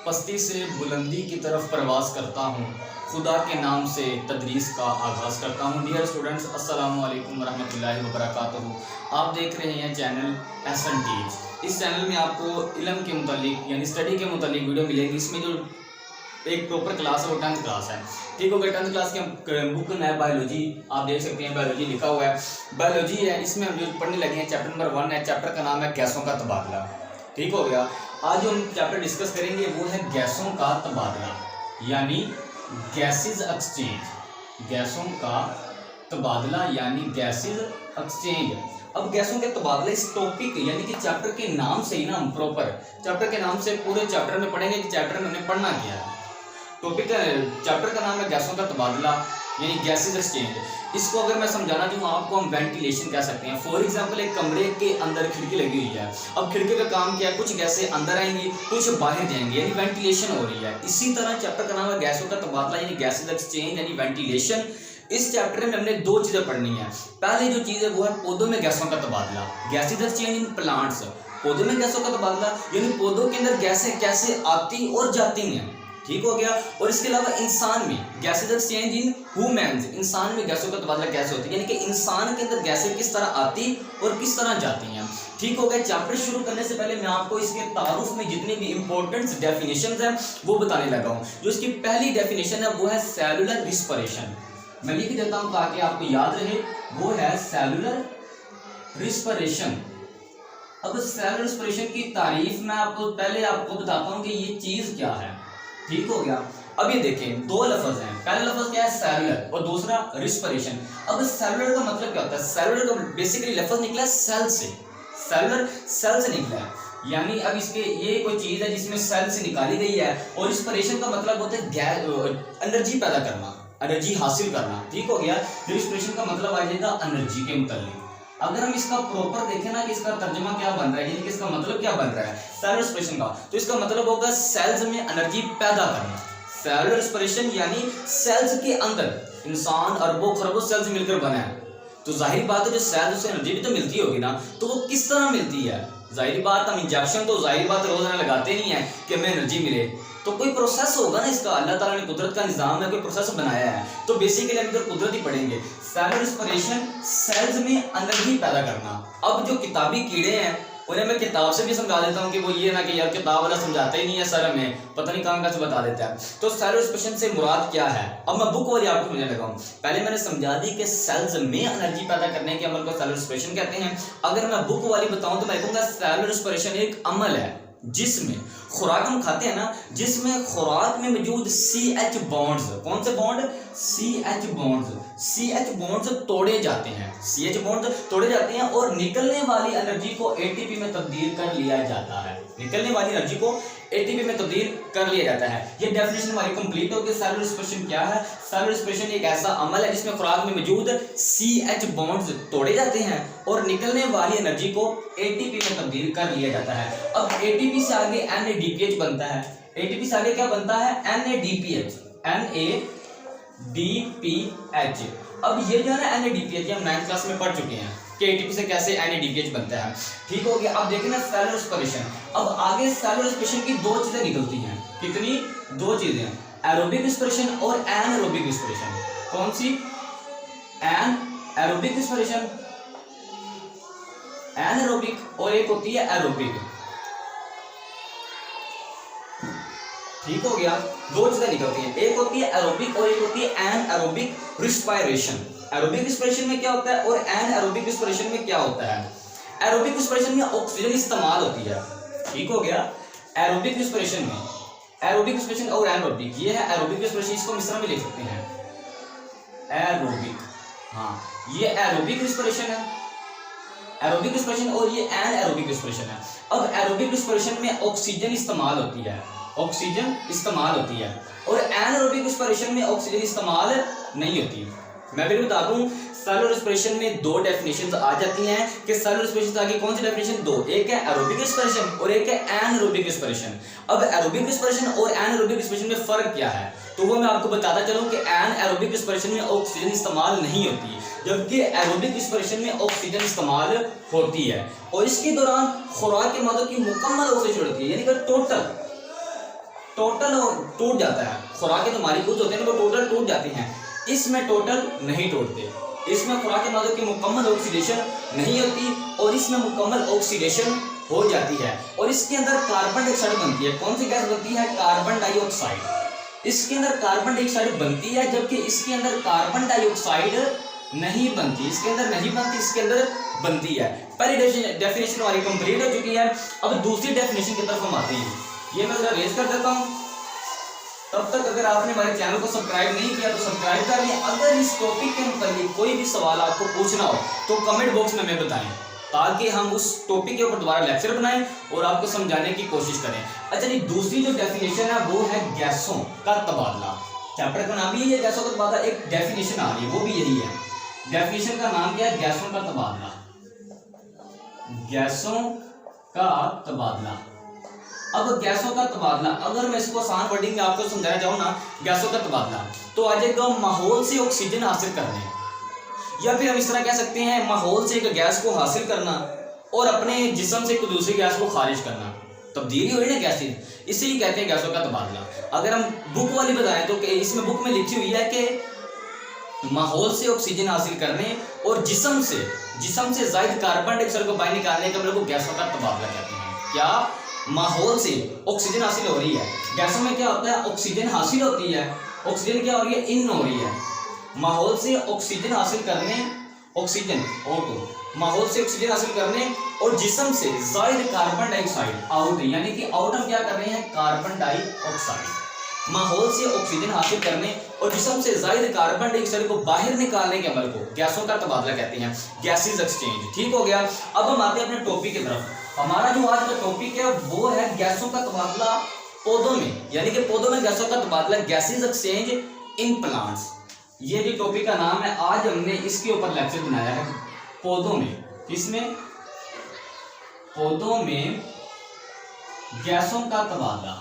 पस्ती से बुलंदी की तरफ प्रवास करता हूँ, खुदा के नाम से तदरीस का आगाज़ करता हूँ। डियर स्टूडेंट्स, अस्सलामु अलैकुम वरहमतुल्लाहि वबरकातुहू। आप देख रहे हैं चैनल एहसन टीच। इस चैनल में आपको इल्म के मुतालिक यानी स्टडी के मुतालिक वीडियो मिलेगी। इसमें जो एक प्रॉपर क्लास है वो 10th क्लास है। ठीक हो गया। 10th क्लास के बुक में है बायोलॉजी, आप देख सकते हैं बायोलॉजी लिखा हुआ है, बायोलॉजी है। इसमें हम जो पढ़ने लगे हैं चैप्टर नंबर 1 है, चैप्टर का नाम है गैसों का तबादला। ठीक हो गया। आज जो हम चैप्टर डिस्कस करेंगे वो है गैसों का तबादला यानी गैसेज एक्सचेंज। गैसों का तबादला यानी गैसेज एक्सचेंज। अब गैसों के तबादले इस टॉपिक यानी कि चैप्टर के नाम से ही ना हम प्रॉपर चैप्टर के नाम से पूरे चैप्टर में पढ़ेंगे कि चैप्टर में हमने पढ़ना क्या है। टॉपिक चैप्टर का नाम है गैसों का तबादला यानी गैसेज एक्सचेंज। इसको अगर मैं समझाना चाहूँ आपको, हम वेंटिलेशन कह सकते हैं। फॉर एग्जांपल एक कमरे के अंदर खिड़की लगी हुई है। अब खिड़की का काम क्या है, कुछ गैसें अंदर आएंगी, कुछ बाहर जाएंगी, यानी वेंटिलेशन हो रही है। इसी तरह चैप्टर का नाम है गैसों का तबादला यानी गैसेज एक्सचेंज यानी वेंटिलेशन। इस चैप्टर में हमने दो चीजें पढ़नी है। पहली जो चीज है वो है पौधों में गैसों का तबादला, गैसेज एक्सचेंज इन प्लांट्स। पौधों में गैसों का तबादला यानी पौधों के अंदर गैसें कैसे आती और जाती हैं। ठीक हो गया। और इसके अलावा इंसान में गैसेज एक्सचेंज इन ह्यूमंस, इंसान में गैसों का तबादला कैसे होती है, यानी कि इंसान के अंदर गैसें किस तरह आती और किस तरह जाती हैं। ठीक हो गया। चैप्टर शुरू करने से पहले मैं आपको इसके तारुफ में जितनी भी इंपॉर्टेंट डेफिनेशंस हैं वो बताने लगा हूं। जो इसकी पहली डेफिनेशन है वो है सेलुलर रिस्पिरेशन। मैं लिख देता हूं ताकि आपको याद रहे। वो है सेलुलर रिस्पिरेशन। अब सेलुलर रिस्पिरेशन की तारीफ मैं आपको बताता हूं कि ये चीज क्या है। ठीक हो गया। अब ये देखें, दो लफ्ज हैं। पहला लफ्ज क्या है, सेलुलर, और दूसरा रिस्पिरेशन। अब सेलुलर का मतलब क्या होता है? सेलुलर का बेसिकली लफ्ज निकला है सेल से, सेलुलर सेल से निकला है। यानी अब इसके ये कोई चीज है जिसमें सेल से निकाली गई है। और रिस्पिरेशन का मतलब होता है एनर्जी पैदा करना, एनर्जी हासिल करना। ठीक हो गया। रिस्पिरेशन का मतलब आ जाएगा एनर्जी के मुतालिक। अगर हम इसका प्रॉपर देखें ना कि इसका तर्जुमा क्या बन रहा है, यानी कि इसका मतलब क्या बन रहा है सेलुलर रिस्पिरेशन का, तो इसका मतलब होगा सेल्स में एनर्जी पैदा करना। सेलुलर रिस्पिरेशन यानी सेल्स के अंदर इंसान अरबों खरबों सेल्स मिलकर बना है। तो जाहिर बात है जो सेल्स से एनर्जी भी तो मिलती होगी ना, तो वो किस तरह मिलती है? जाहिर बात हम इंजेक्शन तो जाहिर बात रोजाना लगाते नहीं है कि हमें एनर्जी मिले, तो कोई प्रोसेस होगा ना इसका। अल्लाह ताला ने कुदरत का निज़ाम है, कोई प्रोसेस बनाया है। तो बेसिकली हम इधर कुदरत ही पढ़ेंगे। सेलुलर रिस्पिरेशन सेल्स में एनर्जी पैदा करना। अब जो किताबी कीड़े हैं उन्हें मैं किताब से भी समझा देता हूँ कि वो ये ना कि यार किताब वाला समझाता ही नहीं है सर, हमें पता नहीं कहाँ से बता देता है। तो सेलुलर रिस्पिरेशन से मुराद क्या है, अब मैं बुक वाली आपको समझाने लगा हूँ। पहले मैंने समझा दी कि सेल्स में एनर्जी पैदा करने के अमल को सेलुलर रिस्पिरेशन कहते हैं। अगर मैं बुक वाली बताऊँ तो मैं कहूँगा सेलुलर रिस्पिरेशन एक अमल है जिसमें खुराक हम खाते हैं ना, जिसमें खुराक में मौजूद CH बॉन्ड्स, कौन से बॉन्ड, CH बॉन्ड्स तोड़े जाते हैं। CH बॉन्ड्स तोड़े जाते हैं और निकलने वाली एनर्जी को ATP में तब्दील कर लिया जाता है। निकलने वाली एनर्जी को ATP में तब्दील कर लिया जाता है। ये डेफिनेशन हमारी कंप्लीट हो गई। सेलुलर रिस्पिरेशन क्या है? सेलुलर रिस्पिरेशन एक ऐसा अमल है जिसमें खुराक में मौजूद CH बॉन्ड्स तोड़े जाते हैं और निकलने वाली एनर्जी को ATP में तब्दील कर लिया जाता है। अब ATP से आगे NADPH बनता है। ATP से आगे क्या बनता है? NADPH। अब ये जो है ना NADPH, हम 9th क्लास में पढ़ चुके हैं कि ATP से कैसे NADPH बनता है। ठीक हो गया। अब देखिए ना सेलुलर रिस्पिरेशन। अब आगे सेलुलर रिस्पिरेशन की दो चीजें निकलती हैं। कितनी? दो चीजें, एरोबिक रिस्पिरेशन और एनारोबिक रिस्पिरेशन। कौन सी? एनारोबिक रिस्पिरेशन, एनारोबिक, और एक होती है एरोबिक। ठीक हो गया। दो चीजें निकलती हैं, एक होती है एरोबिक और एक होती है एनारोबिक रिस्पिरेशन। एरोबिक रिस्पिरेशन में क्या होता है और एनारोबिक रिस्पिरेशन में क्या होता है? एरोबिक रिस्पिरेशन में ऑक्सीजन इस्तेमाल होती है। ठीक हो गया। एरोबिक रिस्पिरेशन में, एरोबिक रिस्पिरेशन और एनारोबिक, ये है एरोबिक रिस्पिरेशन, इसको मिश्रण में लिख सकते हैं एरोबिक। हाँ, ये एरोबिक रिस्पिरेशन है, एरोबिक रिस्पिरेशन, और ये एनारोबिक रिस्पिरेशन है। अब एरोबिक रिस्पिरेशन में ऑक्सीजन इस्तेमाल होती है, ऑक्सीजन इस्तेमाल होती है, और एनारोबिक रिस्पिरेशन में ऑक्सीजन इस्तेमाल नहीं होती। मैं फिर बता दूं, सेलुलर रिस्पिरेशन में दो डेफिनेशंस आ जाती हैं कि सेलुलर रिस्पिरेशन से आगे कौन सी डेफिनेशन? दो, एक है एरोबिक रिस्पिरेशन और एक है एनारोबिक रिस्पिरेशन। अब एरोबिक रिस्पिरेशन और एनारोबिक रिस्पिरेशन में फर्क क्या है, तो वो मैं आपको बताता चलूं कि एनारोबिक रिस्पिरेशन में ऑक्सीजन इस्तेमाल नहीं होती, जबकि एरोबिक रिस्पिरेशन में ऑक्सीजन इस्तेमाल होती है। और इसके दौरान खुराक के मादों की मुकम्मल ऑक्सीजन होती है, यानी कि टोटल टोटल टूट जाता है, खुराक के जो मॉलिक्यूल्स होते हैं वो टोटल टूट जाते हैं, इसमें टोटल नहीं टूटते। इसमें खुराक के मादों की मुकम्मल ऑक्सीडेशन नहीं होती और इसमें मुकम्मल ऑक्सीडेशन हो जाती है और इसके अंदर कार्बन डाइऑक्साइड बनती है। कौन सी गैस बनती है? Carbon dioxide. इसके अंदर कार्बन डाइऑक्साइड बनती है, जबकि इसके अंदर कार्बन डाइऑक्साइड नहीं बनती, इसके अंदर नहीं बनती, इसके अंदर बनती है। पहली डेफिनेशन हमारी कंप्लीट हो चुकी है। अब दूसरी डेफिनेशन की तरफ हम आते हैं। ये मैं जरा रेज कर देता हूँ। तब तक अगर आपने हमारे चैनल को सब्सक्राइब नहीं किया तो सब्सक्राइब कर लें। अगर इस टॉपिक के मुताबिक कोई भी सवाल आपको पूछना हो तो कमेंट बॉक्स में हमें बताएं, ताकि हम उस टॉपिक के ऊपर दोबारा लेक्चर बनाएं और आपको समझाने की कोशिश करें। अच्छा जी, दूसरी जो डेफिनेशन है वो है गैसों का तबादला। चैप्टर का नाम ही है गैसों का तबादला, एक डेफिनेशन आ रही है वो भी यही है। डेफिनेशन का नाम क्या है? गैसों का तबादला। गैसों का तबादला। अब गैसों का तबादला, अगर मैं इसको आसान वर्डिंग में आपको समझाना चाहूँ ना, गैसों का तबादला तो आ जाएगा माहौल से ऑक्सीजन हासिल करने, या फिर हम इस तरह कह सकते हैं माहौल से एक गैस को हासिल करना और अपने जिस्म से एक दूसरी गैस को खारिज करना, तब्दीली हुई ना गैसें, इसे ही कहते हैं गैसों का तबादला। अगर हम बुक वाली बताएं तो इसमें बुक में लिखी हुई है कि माहौल से ऑक्सीजन हासिल करने और जिस्म से जायद कार्बन डाइऑक्साइड को बाहर निकालने के को गैसों का तबादला कहते हैं। क्या? माहौल से ऑक्सीजन हासिल हो रही है, गैसों में क्या होता है? ऑक्सीजन हासिल होती है, ऑक्सीजन क्या हो रही है? इन हो रही है। माहौल से ऑक्सीजन हासिल करने, ऑक्सीजन O2, माहौल से ऑक्सीजन हासिल करने और जिस्म से जायद कार्बन डाइऑक्साइड आउट, यानी कि आउट हम क्या कर रहे हैं? Carbon dioxide. माहौल से ऑक्सीजन हासिल करने और जिस्म से जायद कार्बन डाइऑक्साइड को बाहर निकालने के अमल को गैसों का तबादला कहते हैं, गैसेस एक्सचेंज। ठीक हो गया। अब हम आते हैं अपने टॉपिक की तरफ। हमारा जो आज का टॉपिक है वो है गैसों का तबादला पौधों में, यानी कि पौधों में गैसों का तबादला, गैसेस एक्सचेंज इन प्लांट्स। ये जो टॉपिक का नाम है, आज हमने इसके ऊपर लेक्चर बनाया है। पौधों में, किसमें? पौधों में गैसों का तबादला,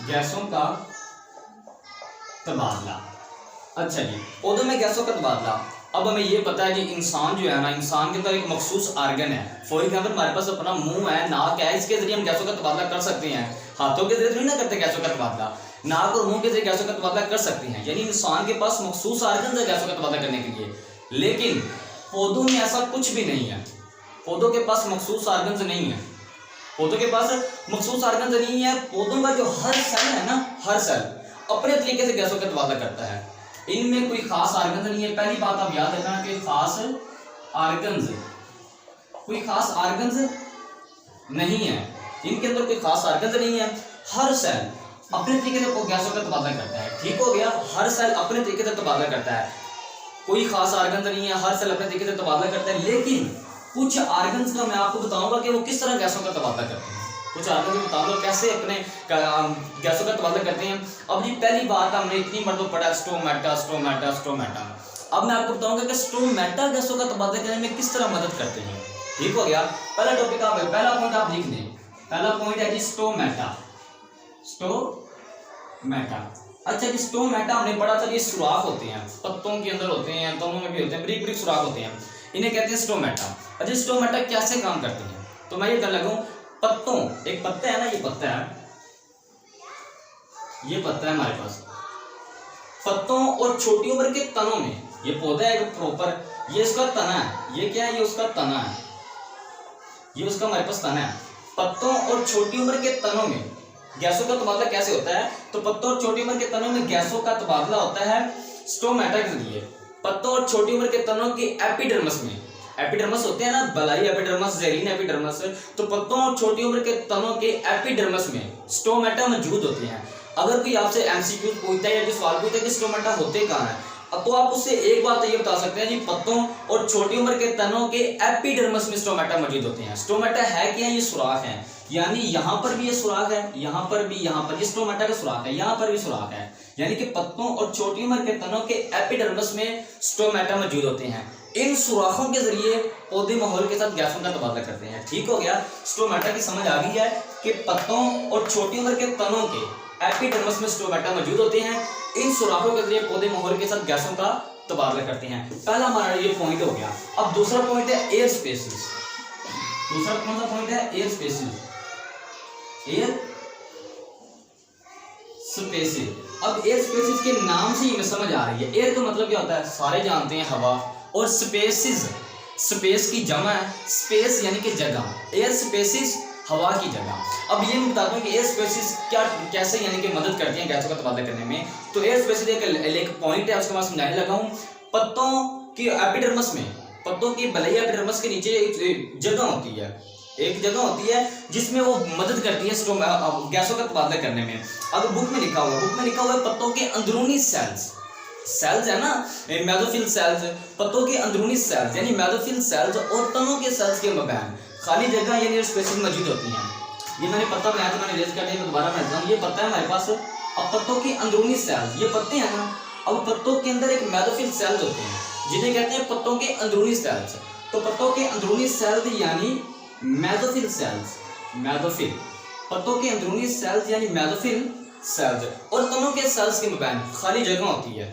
गैसों का तबादला। अच्छा जी, पौधों में गैसों का तबादला। अब हमें ये पता है कि इंसान जो है ना, इंसान के अंदर एक मखसूस आर्गन है। फॉर एग्जाम्पल हमारे पास अपना मुंह है, नाक है, इसके जरिए हम गैसों का तबादला कर सकते हैं। हाथों के जरिए नहीं ना करते गैसों का तबादला, नाक और मुंह के जरिए गैसों का तबादला कर सकते हैं। यानी इंसान के पास मखसूस आर्गन है गैसों का तबादला करने के लिए। लेकिन पौधों में ऐसा कुछ भी नहीं है। पौधों के पास मखसूस आर्गन नहीं है, पौधों के पास मखसूस आर्गन नहीं है। पौधों का जो हर सेल है ना, हर सेल अपने तरीके से गैसों का तबादला करता है। इनमें कोई खास आर्गन नहीं है। पहली बात आप याद रखना कि खास आर्गन्स, कोई खास आर्गन्स नहीं है, इनके अंदर कोई खास आर्गन्स नहीं है। हर सेल अपने तरीके से गैसों का तबादला करता है। ठीक हो गया। हर सेल अपने तरीके से तबादला करता है, कोई खास आर्गन्स नहीं है, हर सेल अपने तरीके से तबादला करता है। लेकिन कुछ आर्गन्स का मैं आपको बताऊंगा कि वो किस तरह गैसों का तबादला करते हैं। कुछ आर्गन बताऊंगा कैसे अपने गैसों का तबादला करते हैं। अब जी पहली बात हमने इतनी मरतबा पढ़ा स्टोमेटा, स्टोमेटा, स्टोमेटा। अब मैं आपको बताऊंगा कि स्टोमेटा गैसों का तबादला करने में किस तरह मदद करते हैं। ठीक हो गया। पहला टॉपिक आप, पहला पॉइंट आप लिख लें। पहला पॉइंट है जी स्टोमेटा, स्टोमेटा। अच्छा जी, स्टोमेटा हमने पढ़ा था, ये सुराख होते हैं, पत्तों के अंदर होते हैं, तनों में भी होते हैं, बारीक बारीक सुराख होते हैं, इन्हें कहते हैं स्टोमेटा। अच्छा, स्टोमेटा कैसे काम करते हैं? तो मैं ये कर लगूं, पत्तों, एक पत्ता है ना, ये पत्ता है, ये पत्ता है हमारे पास, पत्तों और छोटी उम्र के तनों में, ये पौधा है प्रॉपर, ये इसका तना है, ये क्या है? ये उसका तना है, ये उसका हमारे पास तना है। पत्तों और छोटी उम्र के तनों में गैसों का तबादला कैसे होता है? तो पत्तों और छोटी उम्र के तनों में गैसों का तबादला होता है स्टोमेटा के जरिए। पत्तों और छोटी उम्र के तनों के एपिडर्मिस में, एपिडर्मिस होते हैं ना, बलाई एपिडर्मिस, जहरीन एपिडर्मिस, तो पत्तों और छोटी उम्र के तनों के एपिडर्मिस में स्टोमेटा मौजूद होते हैं। अगर कोई आपसे एमसीक्यू पूछता है या जो सवाल पूछता है कि स्टोमेटा होते कहाँ हैं, तो आप उससे एक बात तो ये बता सकते हैं जी, पत्तों और छोटी उम्र के तनों के एपिडर्मिस में स्टोमेटा मौजूद होते हैं। स्टोमेटा है क्या? ये सुराख है, यानी यहाँ पर भी ये सुराख है, यहाँ पर भी, यहाँ पर ये स्टोमेटा का सुराख है, यहाँ पर भी सुराख है, यानी कि पत्तों और छोटी उम्र के तनों के एपिडर्मिस में स्टोमेटा मौजूद होते हैं। इन सुराखों के जरिए पौधे माहौल के साथ गैसों का तबादला करते हैं। ठीक हो गया। स्टोमेटा की समझ आ गई है कि पत्तों और छोटी उम्र के तनों के एपिडर्मिस में स्टोमेटा मौजूद होते हैं। इन सुराखों के जरिए पौधे माहौल के साथ गैसों का तबादला करते हैं। पहला हमारा ये पॉइंट हो गया। अब दूसरा पॉइंट है एयर स्पेसिस। दूसरा कौन सा पॉइंट है? Air spaces. Air spaces. अब एयर स्पेसिस के नाम से ही हमें समझ आ रही है, एयर का मतलब क्या होता है, सारे जानते हैं हवा, और स्पेसिस स्पेस की जमा है, स्पेस यानी कि जगह, एयर स्पेसिस हवा की जगह। अब ये मैं बताता हूँ कि एयर स्पेसिस क्या कैसे यानी कि मदद करती हैं गैसों का तबादला करने में। तो एयर स्पेसिस एक पॉइंट है, उसके बाद समझाने लगा हूँ। पत्तों की एपिडर्मिस में, पत्तों की बलैया एपिडर्मिस के नीचे एक जगह होती है, एक जगह होती है जिसमें वो मदद करती है गैसों का तबादला करने में। अब बुक में लिखा हुआ है पत्तों के अंदरूनी सेल्स है ना, मेसोफिल सेल्स, पत्तों के अंदरूनी सेल्स यानी मेसोफिल सेल्स और तनों के सेल्स के मबैन खाली जगह यानी स्पेसिस मौजूद होती हैं। ये मैंने पत्ता बनाया था, मैंने रेज कर दिया, मैं दोबारा बनाता हूँ। ये पत्ता है हमारे पास। अब पत्तों के अंदरूनी सेल्स, ये पत्ते हैं ना, अब पत्तों के अंदर एक मेसोफिल सेल्स होते हैं जिन्हें कहते हैं पत्तों के अंदरूनी सेल्स। तो पत्तों के अंदरूनी सेल्स यानी मेसोफिल सेल्स, मेसोफिल, पत्तों के अंदरूनी सेल्स यानी मेसोफिल सेल्स और तनों के सेल्स के मबैन खाली जगह होती है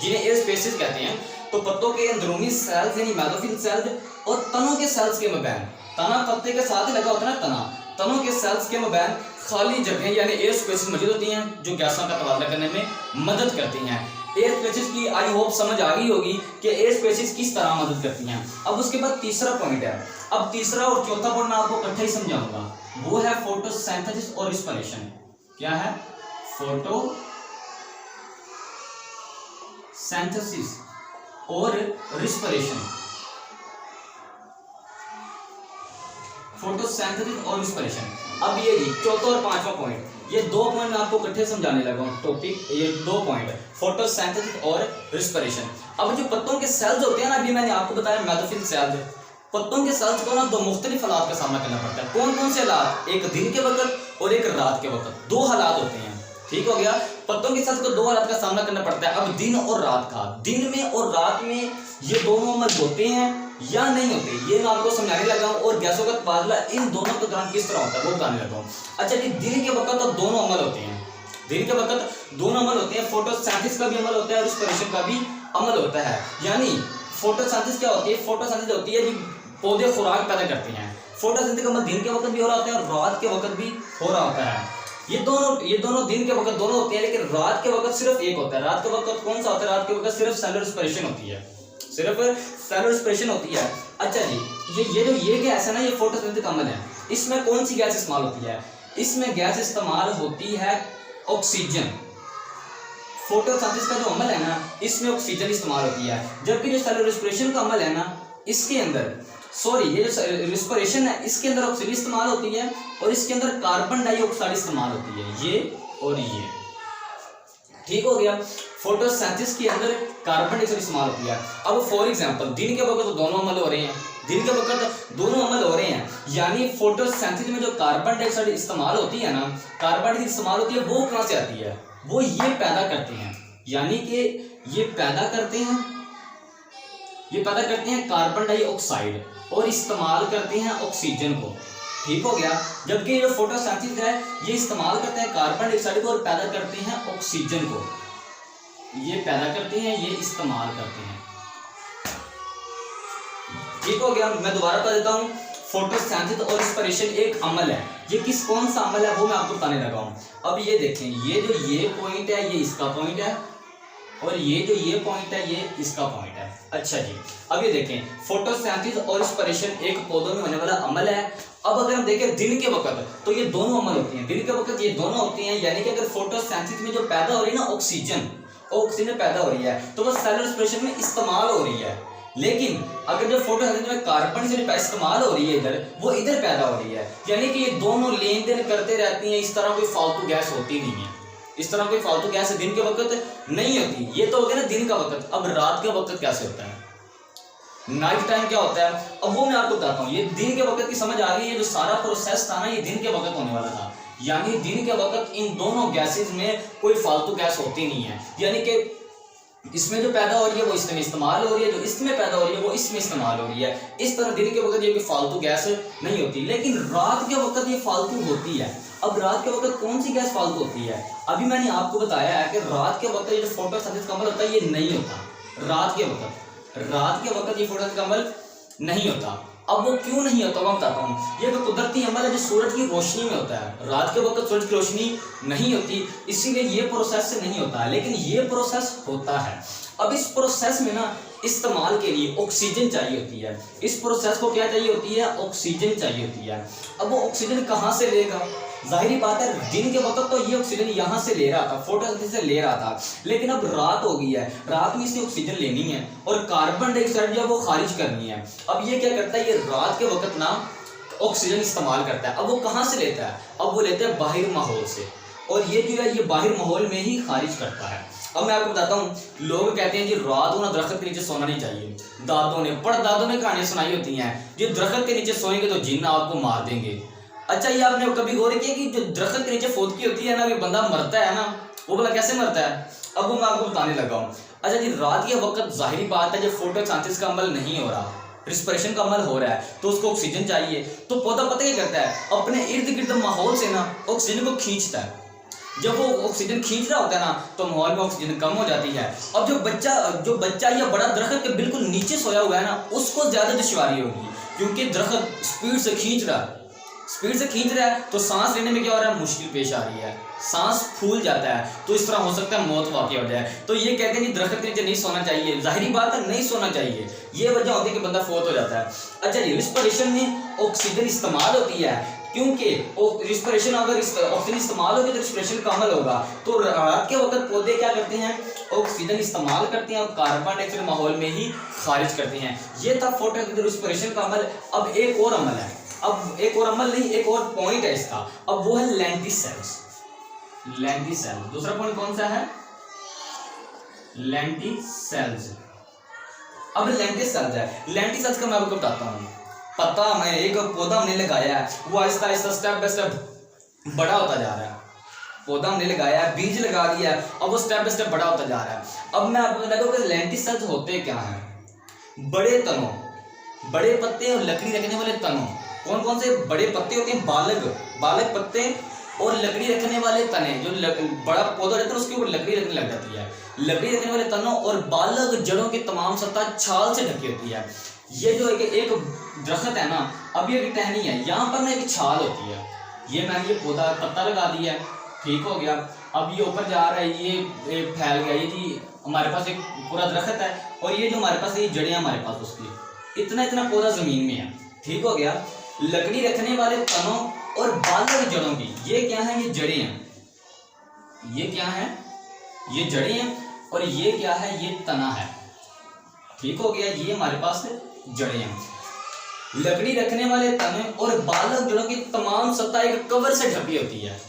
जिन्हें एयर स्पेसिस कहते हैं। तो पत्तों के अंदरूनी सेल्स यानी मेसोफिल सेल्स और तनों के सेल्स के मबैन, तना पत्ते के साथ ही लगा होता है ना, तनों के सेल्स के मबैन खाली जगह यानी एयर स्पेसिस मौजूद होती हैं जो गैसों का तबादला करने में मदद करती हैं। एयर स्पेसिस की आई होप समझ आ गई होगी कि एयर स्पेसिस किस तरह मदद करती हैं। अब उसके बाद तीसरा पॉइंट है। अब तीसरा और चौथा पॉइंट मैं आपको इकट्ठा ही समझाऊंगा, वो है फोटोसिंथेसिस और रिस्पिरेशन। क्या है? फोटोसिंथेसिस और रिस्पिरेशन। फोटोसिंथेसिस और रिस्पिरेशन। अब ये चौथा और पांचवा पॉइंट, ये दो पॉइंट मैं आपको इकट्ठे समझाने लगा हूं टॉपिक, ये दो पॉइंट फोटोसिंथेसिस और रिस्पिरेशन। अब जो पत्तों के सेल्स होते हैं ना, अभी मैंने आपको बताया मेसोफिल सेल्स, पत्तों के सेल्स को ना दो मुख्तलिफ हालात का सामना करना पड़ता है। कौन कौन से हालात? एक दिन के वक्त और एक रात के वक्त, दो हालात होते हैं। ठीक हो गया? पत्तों के सेल्स को दो हालात का सामना करना पड़ता है। अब दिन और रात का, दिन में और रात में ये दोनों अमल होते हैं या नहीं होते, ये मैं आपको समझाने लगा हूं। और गैसों का तबादला इन दोनों के दौरान किस तरह होता है वो बताने लगा हूं। अच्छा जी, दिन के वक्त तो दोनों अमल होते हैं, दिन के वक्त दोनों अमल होते हैं। फोटोसिंथेसिस का भी अमल होता है और रिस्पिरेशन का भी अमल होता है। यानी फोटोसिंथेसिस क्या होती है? फोटोसिंथेसिस होती है कि पौधे खुराक पैदा करते हैं। फोटोसिंथेसिस का अमल दिन के वक्त भी हो रहा होता है और रात के वक्त भी हो रहा होता है। ये दोनों दिन के वक्त दोनों होते हैं, लेकिन रात के वक्त सिर्फ एक होता है। रात के वक्त कौन सा होता है? रात के वक्त सिर्फ सेलुलर रिस्पिरेशन होती है, सिर्फ सेलुलर रिस्पिरेशन होती है। अच्छा जी, ये गैस है ना, ये फोटोसिंथेसिस का अमल है। इसमें कौन सी गैस इस्तेमाल होती है? इसमें गैस इस्तेमाल होती है ऑक्सीजन। फोटोसिंथेसिस का जो अमल है ना, इसमें ऑक्सीजन इस्तेमाल होती है। जबकि जो सेलुलर रिस्पिरेशन का अमल है ना, इसके अंदर ये जो रिस्पिरेशन है इसके अंदर ऑक्सीजन इस्तेमाल होती है और इसके अंदर कार्बन डाइऑक्साइड इस्तेमाल होती है, ये और ये। ठीक हो गया? फोटोसिंथेसिस के अंदर कार्बन डाइऑक्साइड इस्तेमाल होती है। अब फॉर एग्जांपल दिन के वक्त तो दोनों अमल हो रहे हैं, दिन के वक्त दोनों अमल हो रहे हैं, यानी फोटोसिंथेसिस में जो कार्बन डाइऑक्साइड इस्तेमाल होती है ना, कार्बन डाइऑक्साइड इस्तेमाल होती है, वो कहां से आती है? वो ये पैदा करते हैं, यानी कि ये पैदा करते हैं कार्बन डाइऑक्साइड और इस्तेमाल करते हैं ऑक्सीजन को। ठीक हो गया? जबकि जो फोटोसिंथेसिस है ये इस्तेमाल करते हैं कार्बन डाइऑक्साइड को और पैदा करते हैं ऑक्सीजन को। ये पैदा करते हैं, ये इस्तेमाल करते हैं। ठीक हो गया? मैं दोबारा बता देता हूँ, फोटोसिंथेसिस और रिस्पिरेशन एक अमल है। ये कौन सा अमल है वो मैं आपको बताने लगा हूँ। अब ये देखें, ये पॉइंट है, ये इसका पॉइंट है, और ये पॉइंट है, ये इसका पॉइंट है। अच्छा जी, अब ये देखें, फोटोसिंथेसिस और रिस्पिरेशन एक पौधों में होने वाला अमल है। अब अगर हम देखें दिन के वक्त, तो ये दोनों अमल होती हैं, दिन के वक्त ये दोनों होती हैं। यानी कि अगर फोटोसिंथेसिस में जो पैदा हो रही है ना ऑक्सीजन पैदा हो रही है, तो वो सेलुलर रिस्पिरेशन में इस्तेमाल हो रही है। लेकिन अगर जो फोटोसिंथेसिस में कार्बन डाइऑक्साइड इस्तेमाल हो रही है इधर, वो इधर पैदा हो रही है। यानी कि ये दोनों लेन देन करते रहती हैं। इस तरह कोई फालतू गैस होती नहीं है, इस तरह कोई फालतू गैस दिन के वक्त नहीं होती। ये तो हो गया ना दिन का वक्त। अब रात के वक्त कैसे होता है, नाइट टाइम क्या होता है, अब वो मैं आपको बताता हूँ। ये दिन के वक्त की समझ आ गई, ये जो सारा प्रोसेस था ना, ये दिन के वक्त होने वाला था। यानी दिन के वक्त इन दोनों गैसेस में कोई फालतू गैस होती नहीं है। यानी कि इसमें जो पैदा हो रही है वो इसमें इस्तेमाल हो रही है, जो इसमें पैदा हो रही है वो इसमें इस्तेमाल हो रही है। इस तरह दिन के वक्त ये कोई फालतू गैस नहीं होती। लेकिन रात के वक्त ये फालतू होती है। अब रात के वक्त कौन सी गैस फालतू होती है? अभी मैंने आपको बताया है कि रात के वक्त ये जो फोटोसिंथेसिस का अमल होता है ये नहीं होता। रात के वक्त ये फोटोसिंथेसिस का अमल नहीं होता। अब वो क्यों नहीं होता मैं बताता हूँ। ये एक कुदरती अमल है जो सूरज की रोशनी में होता है। रात के वक्त सूरज की रोशनी नहीं होती, इसीलिए ये प्रोसेस से नहीं होता है, लेकिन ये प्रोसेस होता है। अब इस प्रोसेस में ना इस्तेमाल के लिए ऑक्सीजन चाहिए होती है। इस प्रोसेस को क्या चाहिए होती है? ऑक्सीजन चाहिए होती है। अब वो ऑक्सीजन कहाँ से लेगा? जाहिर बात है दिन के वक्त तो ये ऑक्सीजन यहाँ से ले रहा था, फोटोसिंथेसिस से ले रहा था, लेकिन अब रात हो गई है, रात में इसने ऑक्सीजन लेनी है और कार्बन डाइऑक्साइड जो है वो खारिज करनी है। अब ये क्या करता है? ये रात के वक्त ना ऑक्सीजन इस्तेमाल करता है। अब वो कहाँ से लेता है? अब वो लेता है बाहर माहौल से, और ये जो है ये बाहर माहौल में ही खारिज करता है। अब मैं आपको बताता हूँ, लोग कहते हैं कि रात को ना दरख्त के नीचे सोना नहीं चाहिए। दादों ने परदादों ने कहानियां सुनाई होती हैं, जो दरख्त के नीचे सोएंगे तो जिन्न आपको मार देंगे। अच्छा, ये आपने कभी गौर किया कि जो दरख्त के नीचे फौदकी होती है ना, वो बंदा मरता है ना, वो भला कैसे मरता है? अब वो मैं आपको बताने लगा हूँ। अच्छा जी, रात के वक्त जाहिर बात है जब फोटोसिंथेसिस का अमल नहीं हो रहा, रिस्पिरेशन का अमल हो रहा है, तो उसको ऑक्सीजन चाहिए। तो पौधा पता क्या करता है? अपने इर्द गिर्द माहौल से ना ऑक्सीजन को खींचता है। जब वो ऑक्सीजन खींच रहा होता है ना, तो माहौल में ऑक्सीजन कम हो जाती है। अब जो बच्चा या बड़ा दरख्त के बिल्कुल नीचे सोया हुआ है ना, उसको ज्यादा दुश्वारी होगी, क्योंकि दरख्त स्पीड से खींच रहा है, तो सांस लेने में क्या हो रहा है? मुश्किल पेश आ रही है, सांस फूल जाता है, तो इस तरह हो सकता है मौत वाक़ई हो जाए। तो ये कहते हैं कि दरख्त के नीचे नहीं सोना चाहिए। जाहिर बात है नहीं सोना चाहिए, ये वजह होती है कि बंदा फौत हो जाता है। अच्छा जी, रिस्पिरेशन में ऑक्सीजन इस्तेमाल होती है, क्योंकि रिस्पिरेशन अगर ऑक्सीजन इस्तेमाल होगी तो रिस्पिरेशन का अमल होगा। तो रात के वक्त पौधे क्या करते हैं? ऑक्सीजन इस्तेमाल करते हैं और कार्बन डाइऑक्साइड माहौल में ही खारिज करते हैं। ये था फोटोसिंथेसिस रिस्पिरेशन का अमल। अब एक और अमल है, एक और पॉइंट है इसका। अब वो है लेंटिसेल्स। दूसरा पॉइंट कौन सा है? लेंटिसेल्स। अब लेंटिसेल्स है, लेंटिसेल्स का मैं आपको बताता हूँ। पत्ता में एक पौधा हमने लगाया है, वो Aahista Aahista step by step बड़ा होता जा रहा है। पौधा हमने लगाया है, बीज लगा दिया है, अब वो स्टेप बाय स्टेप बड़ा होता जा रहा है। अब मैं आपको बताऊँ कि लेंटिसेल्स होते क्या हैं? बड़े तनों, बड़े पत्ते और लकड़ी रखने वाले तनों। कौन कौन से बड़े पत्ते होते हैं? बालक पत्ते और लकड़ी रखने वाले तने। जो बड़ा पौधा रहता है उसके ऊपर लकड़ी रखने लग जाती है। लकड़ी रखने वाले तनों और बालक जड़ों की तमाम सतह छाल से ढकी होती है। ये जो एक दरख्त है ना, अब ये टहनी है, यहाँ पर ना एक छाल होती है। ये मैंने ये पौधा पत्ता लगा दिया, ठीक हो गया। अब ये ऊपर जा रहा है, ये फैल गया। ये जी हमारे पास एक पूरा दरख्त है, और ये जो हमारे पास ये जड़ें हमारे पास उसकी इतना पौधा जमीन में है, ठीक हो गया। लकड़ी रखने वाले तनों और बालक जड़ों की ये क्या है? ये जड़ें हैं। ये क्या है? ये जड़ें हैं। और ये क्या है? ये तना है, ठीक हो गया। ये हमारे पास जड़ें हैं। लकड़ी रखने वाले तने और बालक जड़ों की तमाम सतह एक कवर से ढकी होती है,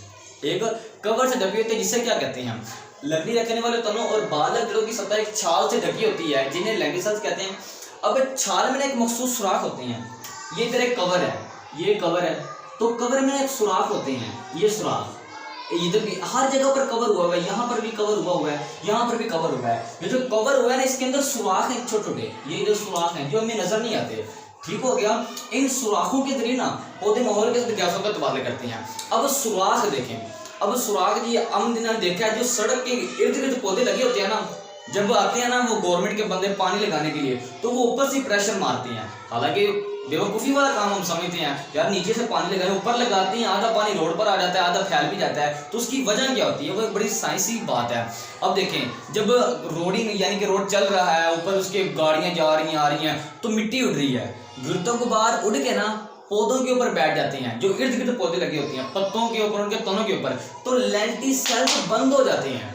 जिसे क्या कहते हैं? लकड़ी रखने वाले तनों और बालक जड़ों की सतह एक छाल से ढकी होती है, जिन्हें लेंटिसेल्स कहते हैं। अब छाल में एक मखसूस सुराख होते हैं। ये इधर एक कवर है, ये कवर है, तो कवर में एक सुराख होते हैं। ये सुराख इधर भी हर जगह पर कवर हुआ है, यहाँ पर भी कवर हुआ है, यहाँ पर भी कवर हुआ है। ये जो कवर हुआ है ना, इसके अंदर सुराख हैं छोटे छोटे, ये इधर सुराख हैं जो हमें नजर नहीं आते, ठीक हो गया। इन सुराखों के जरिए ना पौधे माहौल के साथ गैसों का तबादला करते हैं। अब सुराख देखें, अब सुराख जी आम दिन देखा है, जो सड़क के इर्द गिर्द पौधे लगे होते हैं ना, जब आते हैं ना वो गवर्नमेंट के बंदे पानी लगाने के लिए, तो वो ऊपर से प्रेशर मारते हैं। हालांकि बेवकूफ़ी वाला काम हम समझते हैं यार, नीचे से पानी लगाए ऊपर लगाते हैं, आधा पानी रोड पर आ जाता है, आधा फैल भी जाता है। तो उसकी वजह क्या होती है? वो एक बड़ी साइंसी बात है। अब देखें, जब रोडिंग यानी कि रोड चल रहा है, ऊपर उसके गाड़ियाँ जा रही हैं आ रही हैं, तो मिट्टी उड़ रही है, गिरदों गुबार उड़ के ना पौधों के ऊपर बैठ जाते हैं, जो इर्द गिर्द पौधे लगे होते हैं, पत्तों के ऊपर, उनके तनों के ऊपर, तो लेंटिसेल्स बंद हो जाते हैं।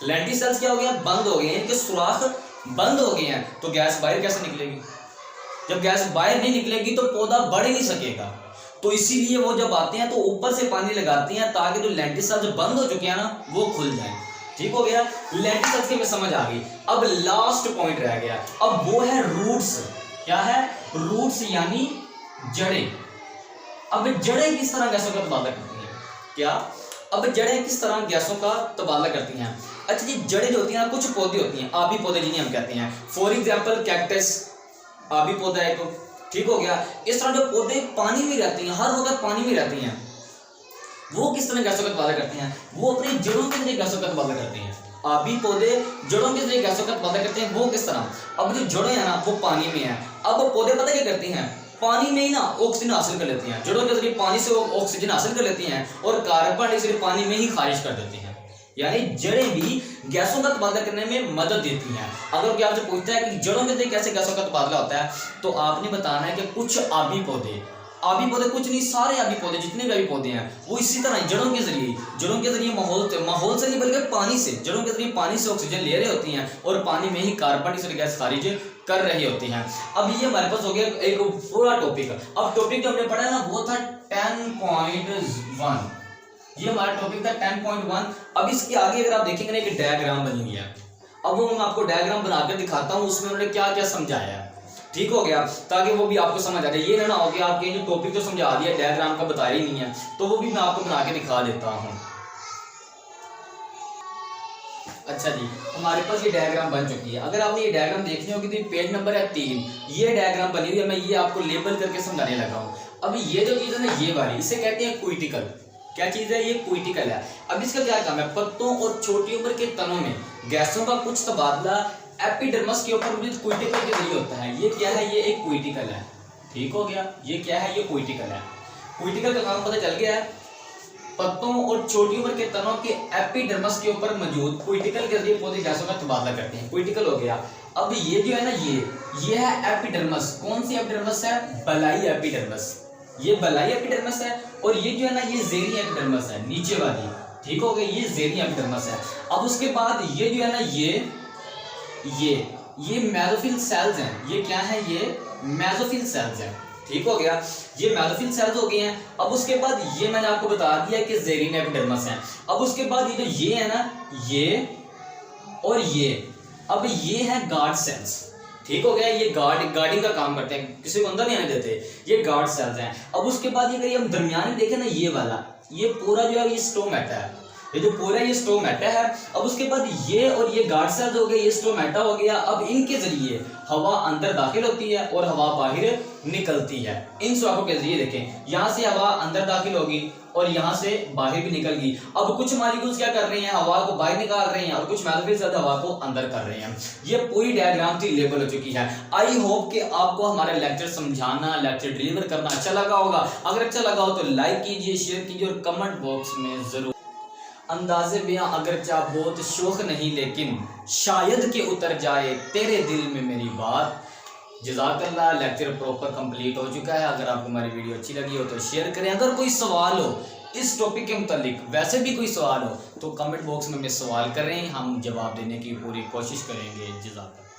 लेंटिसेल्स क्या हो गया? बंद हो गए, इनके सुराख बंद हो गए हैं। तो गैस बाहर कैसे निकलेगी? जब गैस बाहर नहीं निकलेगी तो पौधा बढ़ ही नहीं सकेगा। तो इसीलिए वो जब आते हैं तो ऊपर से पानी लगाते हैं, ताकि जो लेंटिसेल्स बंद हो चुके हैं ना वो खुल जाए, ठीक हो गया। लेंटिसेल्स की समझ आ गई। अब लास्ट पॉइंट रह गया, अब वो है रूट्स। क्या है? रूट्स यानी जड़ें। अब जड़ें किस तरह गैसों का तबादला करती हैं? क्या? अब जड़ें किस तरह गैसों का तबादला करती हैं? अच्छा जी, जड़ें जो होती हैं, कुछ पौधे होती हैं, आबी पौधे जिन्हें हम कहते हैं, फॉर एग्जाम्पल कैक्टस, आबी पौधा है, तो ठीक हो गया। इस तरह जो पौधे पानी में रहती हैं, हर वक्त पानी में रहती हैं, वो किस तरह गैसों का तबादला करती हैं? वो अपनी जड़ों के जरिए गैसों का तबादला करती हैं। आबी पौधे जड़ों के जरिए गैसों का तबादला करते हैं। वो किस तरह? अब जो जड़ें हैं ना वो पानी में है। अब वो पौधे पता क्या करती हैं? पानी में ही ना ऑक्सीजन हासिल कर लेती हैं, जड़ों के जरिए पानी से ऑक्सीजन हासिल कर लेती हैं और कार्बन डाइऑक्साइड पानी में ही खारिज कर देती हैं। यानी जड़ें भी गैसों का तबादला करने में मदद देती हैं। अगर कोई आपसे पूछता है कि जड़ों के जरिए कैसे गैसों का तबादला होता है, तो आपने बताना है कि कुछ आबी पौधे कुछ नहीं, सारे आबी पौधे जितने भी आबी पौधे हैं वो इसी तरह जड़ों के जरिए माहौल से नहीं बल्कि पानी से, जड़ों के जरिए पानी से ऑक्सीजन ले रही होती हैं और पानी में ही कार्बन डाइऑक्साइड गैस खारिज कर रही होती हैं। अब ये हमारे पास हो गया एक पूरा टॉपिक। अब टॉपिक जो हमने पढ़ा है ना वो था 10.1, ये हमारा टॉपिक था 10.1। अब इसके आगे अगर आप देखेंगे ना एक डायग्राम बनी हुई है। अब वो मैं आपको डायग्राम बनाकर दिखाता हूँ, उसमें उन्होंने क्या क्या समझाया है, ठीक हो गया, ताकि वो भी आपको समझ आ जाए। ये ना हो गया आपके जो टॉपिक तो समझा दिया, डायग्राम का बताया ही नहीं है, तो वो भी मैं आपको बना के दिखा देता हूँ। अच्छा जी, हमारे पास ये डायग्राम बन चुकी है। अगर आपने ये डायग्राम देखनी होगी तो पेज नंबर है 3, ये डायग्राम बनी हुई है। मैं ये आपको लेबल करके समझाने लगा हूँ। अब ये जो चीज़ है ना ये वाली, इसे कहते हैं क्विटिकल। क्या चीज़ है ये? क्विटिकल है। अब इसका क्या काम है? पत्तों और छोटी उम्र के तनों में गैसों का कुछ तबादला एपिडर्मिस के ऊपर क्विटिकल के जरिए होता है। ये क्या है? ये एक क्विटिकल है, ठीक हो गया। ये क्या है? ये क्विटिकल है। क्विटिकल का काम पता चल गया है। पत्तों और छोटी उम्र के तनों के एपिडर्मिस के ऊपर मौजूद क्विटिकल के जरिए पौधे गैसों का तबादला करते हैं। क्विटिकल हो गया। अब ये जो है ना ये है एपिडर्मिस। कौन सी एपिडर्मिस है? बलाई एपिडर्मिस। ये बलाई एपिडर्मिस है। और ये जो है ना ये ज़ेरी एपिडर्मिस है, नीचे वाली, ठीक हो गया, ये ज़ेरी एपिडर्मिस है। अब उसके बाद ये जो है ना ये मेसोफिल सेल्स हैं। ये क्या है? ये मेसोफिल सेल्स हैं, ठीक हो गया। ये मेसोफिल सेल्स हो गए हैं। अब उसके बाद ये मैंने आपको बता दिया कि ज़ेरीन एपिडर्मिस है। अब उसके बाद ये जो ये है ना ये और ये, अब ये है गार्ड सेल्स, ठीक हो गया। ये गार्डिंग का काम करते हैं, किसी को अंदर नहीं आने देते, ये गार्ड सेल्स हैं। अब उसके बाद ये अगर हम दरमियान में देखें ना ये वाला, ये पूरा जो है ये स्टोमेटा है, ये जो पूरा ये स्टोमेटा है। अब उसके बाद ये और ये गार्ड सेल्स हो गए, ये स्टोमेटा हो गया। अब इनके जरिए हवा अंदर दाखिल होती है और हवा बाहर निकलती है। इन स्वापों के जरिए देखें, यहाँ से हवा अंदर दाखिल होगी और यहाँ से बाहर भी निकल गई। अब कुछ मॉलिक्यूल्स क्या कर रहे हैं? हवा को बाहर निकाल रहे हैं और कुछ मेसोफिल सेल्स हवा को अंदर कर रहे हैं। ये पूरी डायग्राम थी, लेबल हो चुकी है। आई होप कि आपको हमारा लेक्चर समझाना, लेक्चर डिलीवर करना अच्छा लगा होगा। अगर अच्छा लगा हो तो लाइक कीजिए, शेयर कीजिए और कमेंट बॉक्स में जरूर अंदाज़े बयां अगरचे बहुत शौक नहीं, लेकिन शायद के उतर जाए तेरे दिल में मेरी बात। जज़ाकल्लाह, लेक्चर प्रॉपर कंप्लीट हो चुका है। अगर आपको हमारी वीडियो अच्छी लगी हो तो शेयर करें। अगर कोई सवाल हो इस टॉपिक के मुतालिक, वैसे भी कोई सवाल हो तो कमेंट बॉक्स में हमें सवाल करें, हम जवाब देने की पूरी कोशिश करेंगे। जज़ाकल्लाह।